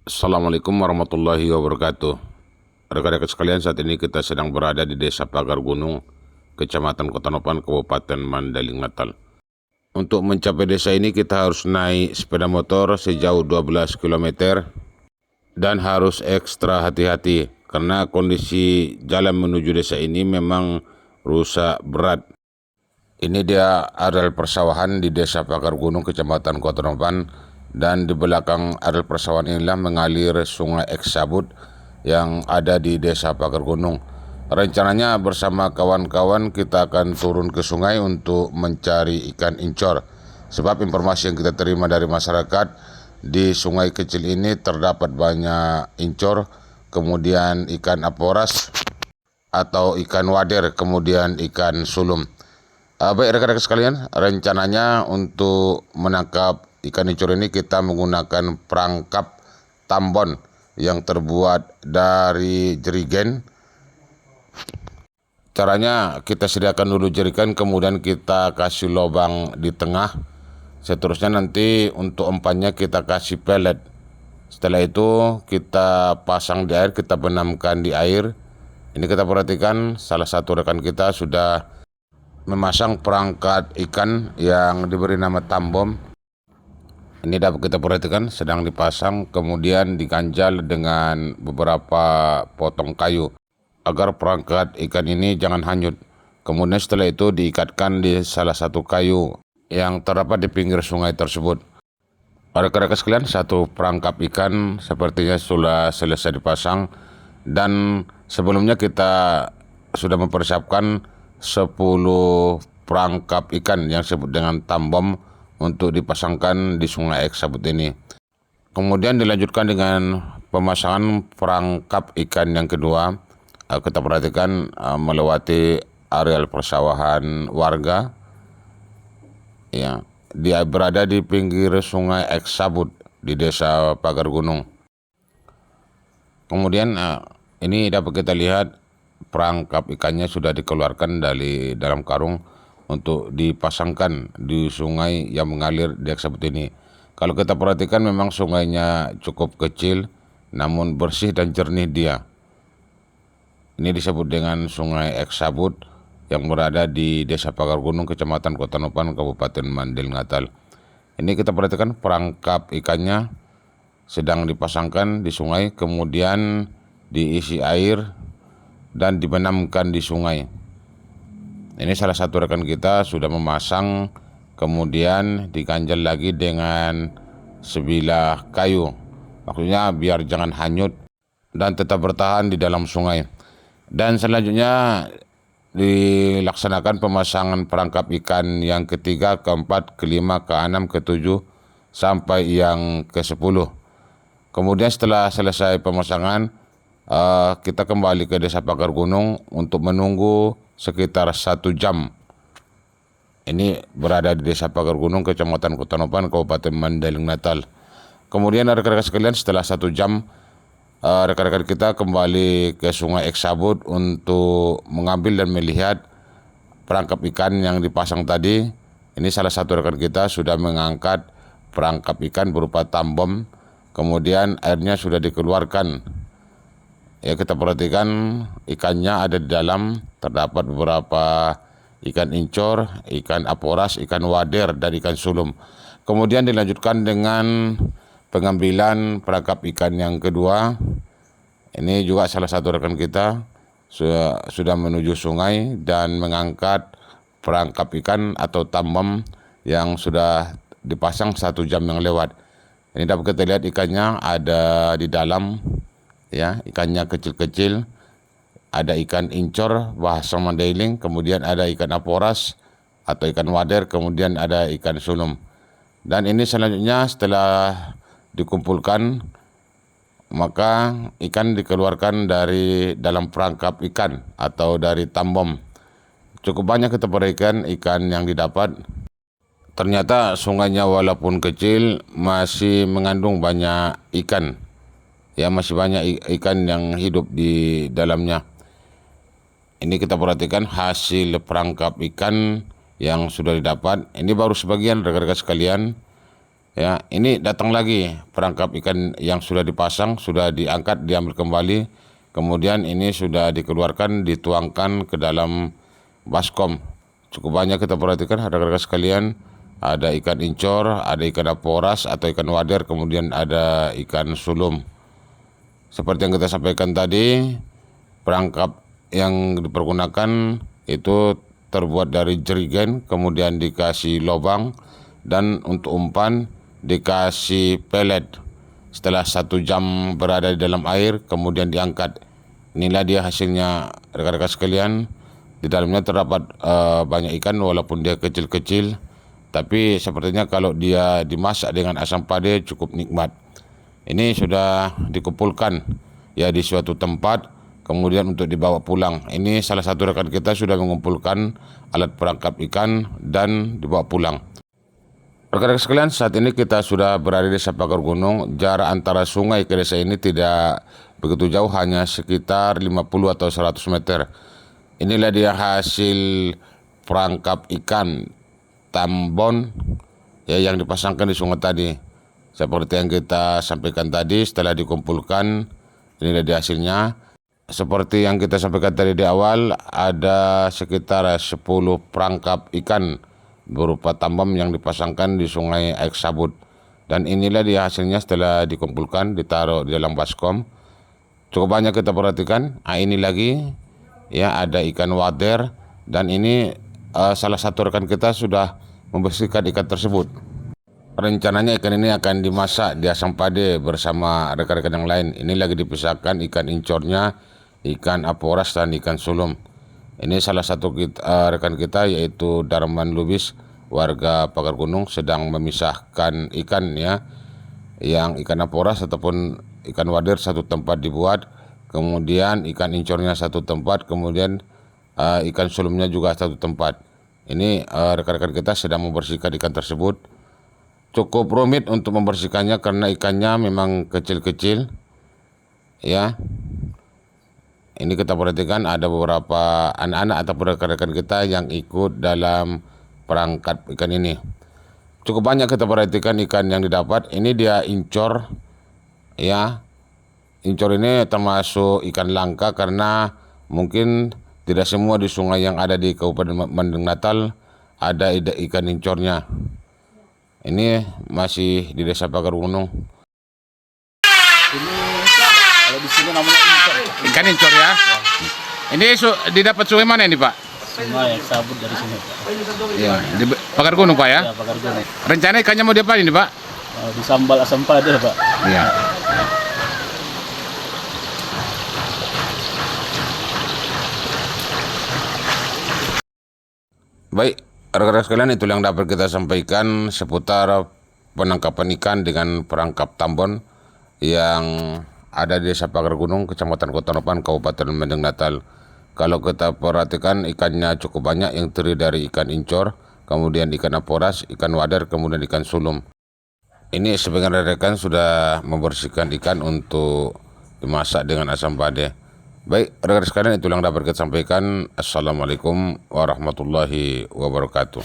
Assalamualaikum warahmatullahi wabarakatuh. Rekan-rekan sekalian, saat ini kita sedang berada di Desa Pagar Gunung, Kecamatan Kota Nopan, Kabupaten Mandailing Natal. Untuk mencapai desa ini kita harus naik sepeda motor sejauh 12 km dan harus ekstra hati-hati karena kondisi jalan menuju desa ini memang rusak berat. Ini dia areal persawahan di Desa Pagar Gunung, Kecamatan Kota Nopan, dan di belakang areal persawahan inilah mengalir Sungai Eksabut yang ada di Desa Pagar Gunung. Rencananya bersama kawan-kawan kita akan turun ke sungai untuk mencari ikan incor. Sebab informasi yang kita terima dari masyarakat, di sungai kecil ini terdapat banyak incor, kemudian ikan aporas atau ikan wader, kemudian ikan sulum. Baik rekan-rekan sekalian, rencananya untuk menangkap ikan incur ini kita menggunakan perangkap tambon yang terbuat dari jerigen. Caranya kita sediakan dulu jerigen, kemudian kita kasih lubang di tengah. Seterusnya nanti untuk umpannya kita kasih pelet. Setelah itu kita pasang di air, kita benamkan di air. Ini kita perhatikan salah satu rekan kita sudah memasang perangkat ikan yang diberi nama tambom. Ini dapat kita perhatikan sedang dipasang, kemudian diganjal dengan beberapa potong kayu agar perangkat ikan ini jangan hanyut. Kemudian setelah itu diikatkan di salah satu kayu yang terdapat di pinggir sungai tersebut. Rekan-rekan sekalian, satu perangkap ikan sepertinya sudah selesai dipasang, dan sebelumnya kita sudah mempersiapkan 10 perangkap ikan yang disebut dengan tambom untuk dipasangkan di Sungai Eksabut ini. Kemudian dilanjutkan dengan pemasangan perangkap ikan yang kedua. Kita perhatikan melewati areal persawahan warga. Ya, dia berada di pinggir Sungai Eksabut di Desa Pagar Gunung. Kemudian ini dapat kita lihat perangkap ikannya sudah dikeluarkan dari dalam karung untuk dipasangkan di sungai yang mengalir di Eksabut ini. Kalau kita perhatikan memang sungainya cukup kecil namun bersih dan jernih dia. Ini disebut dengan Sungai Eksabut yang berada di Desa Pagar Gunung, Kecamatan Kota Nopan, Kabupaten Mandailing Natal. Ini kita perhatikan perangkap ikannya sedang dipasangkan di sungai, kemudian diisi air dan dibenamkan di sungai. Ini salah satu rekan kita sudah memasang, kemudian diganjal lagi dengan sebilah kayu. Maksudnya biar jangan hanyut dan tetap bertahan di dalam sungai. Dan selanjutnya dilaksanakan pemasangan perangkap ikan yang ketiga, keempat, kelima, keenam, ketujuh, sampai yang ke-10. Kemudian setelah selesai pemasangan, kita kembali ke Desa Pagar Gunung untuk menunggu sekitar 1 jam. Ini berada di Desa Pagar Gunung, Kecamatan Kota Nopan, Kabupaten Mandailing Natal. Kemudian rekan-rekan sekalian, setelah 1 jam, rekan-rekan kita kembali ke Sungai Eksabut untuk mengambil dan melihat perangkap ikan yang dipasang tadi. Ini salah satu rekan kita sudah mengangkat perangkap ikan berupa tambom, kemudian airnya sudah dikeluarkan. Ya, kita perhatikan ikannya ada di dalam, terdapat beberapa ikan incor, ikan aporas, ikan wader, dan ikan sulum. Kemudian dilanjutkan dengan pengambilan perangkap ikan yang kedua. Ini juga salah satu rekan kita sudah menuju sungai dan mengangkat perangkap ikan atau tambom yang sudah dipasang 1 jam yang lewat. Ini dapat kita lihat ikannya ada di dalam, ya, ikannya kecil-kecil. Ada ikan incor bahasa Mandailing, kemudian ada ikan aporas atau ikan wader, kemudian ada ikan sulum. Dan ini selanjutnya setelah dikumpulkan, maka ikan dikeluarkan dari dalam perangkap ikan atau dari tambom. Cukup banyak kita perhatikan ikan yang didapat. Ternyata sungainya walaupun kecil masih mengandung banyak ikan. Ya, masih banyak ikan yang hidup di dalamnya. Ini kita perhatikan hasil perangkap ikan yang sudah didapat. Ini baru sebagian rekan-rekan sekalian. Ya, ini datang lagi perangkap ikan yang sudah dipasang, sudah diangkat, diambil kembali. Kemudian ini sudah dikeluarkan, dituangkan ke dalam baskom. Cukup banyak kita perhatikan, rekan-rekan sekalian. Ada ikan incor, ada ikan aporas atau ikan wader, kemudian ada ikan sulum. Seperti yang kita sampaikan tadi, perangkap yang dipergunakan itu terbuat dari jerigen, kemudian dikasih lubang, dan untuk umpan dikasih pelet. Setelah 1 jam berada di dalam air, kemudian diangkat. Inilah dia hasilnya, rekan-rekan sekalian. Di dalamnya terdapat banyak ikan, walaupun dia kecil-kecil, tapi sepertinya kalau dia dimasak dengan asam pade cukup nikmat. Ini sudah dikumpulkan ya di suatu tempat, kemudian untuk dibawa pulang. Ini salah satu rekan kita sudah mengumpulkan alat perangkap ikan dan dibawa pulang. Rekan-rekan sekalian, saat ini kita sudah berada di Desa Pagar Gunung. Jarak antara sungai ke desa ini tidak begitu jauh, hanya sekitar 50 atau 100 meter. Inilah dia hasil perangkap ikan tambon ya, yang dipasangkan di sungai tadi. Seperti yang kita sampaikan tadi, setelah dikumpulkan, inilah dia hasilnya. Seperti yang kita sampaikan tadi di awal, ada sekitar 10 perangkap ikan berupa tambang yang dipasangkan di sungai Aik Sabut. Dan inilah dia hasilnya setelah dikumpulkan, ditaruh di dalam baskom. Cukup banyak kita perhatikan. Ini lagi ya, ada ikan wader, dan ini salah satu rekan kita sudah membersihkan ikan tersebut. Rencananya ikan ini akan dimasak di asam pade bersama rekan-rekan yang lain. Ini lagi dipisahkan ikan incornya, ikan aporas, dan ikan sulum. Ini salah satu rekan kita, yaitu Darman Lubis, warga Pagar Gunung, sedang memisahkan ikan ya, yang ikan aporas ataupun ikan wader satu tempat dibuat, kemudian ikan incornya satu tempat, kemudian ikan sulumnya juga satu tempat. Ini rekan-rekan kita sedang membersihkan ikan tersebut. Cukup rumit untuk membersihkannya karena ikannya memang kecil-kecil ya. Ini kita perhatikan ada beberapa anak-anak atau rekan-rekan kita yang ikut dalam perangkap ikan ini. Cukup banyak kita perhatikan ikan yang didapat. Ini dia incor ya. Incor ini termasuk ikan langka karena mungkin tidak semua di sungai yang ada di Kabupaten Bandung Natal ada ikan incornya. Ini masih di Desa Pagar Gunung. Ini kalau di sini namanya incor. Ikan incor ya. Ini didapat sungai mana ini Pak? Sungai Aik Sabut dari sini, Pak. Iya, di Pagar Gunung Pak ya. Ya, Pagar Gunung. Rencana ikannya mau diapain ini Pak? Disambal asam pade, Pak. Iya. Baik, rekan-rekan sekalian, itu yang dapat kita sampaikan seputar penangkapan ikan dengan perangkap tambon yang ada di Desa Pagar Gunung, Kecamatan Kota Nopan, Kabupaten Bandung Natal. Kalau kita perhatikan, ikannya cukup banyak yang terdiri dari ikan incor, kemudian ikan aporas, ikan wader, kemudian ikan sulum. Ini sebagian rekan sudah membersihkan ikan untuk dimasak dengan asam pade. Baik, rekan-rekan sekalian, itu yang dapat kita sampaikan. Assalamualaikum warahmatullahi wabarakatuh.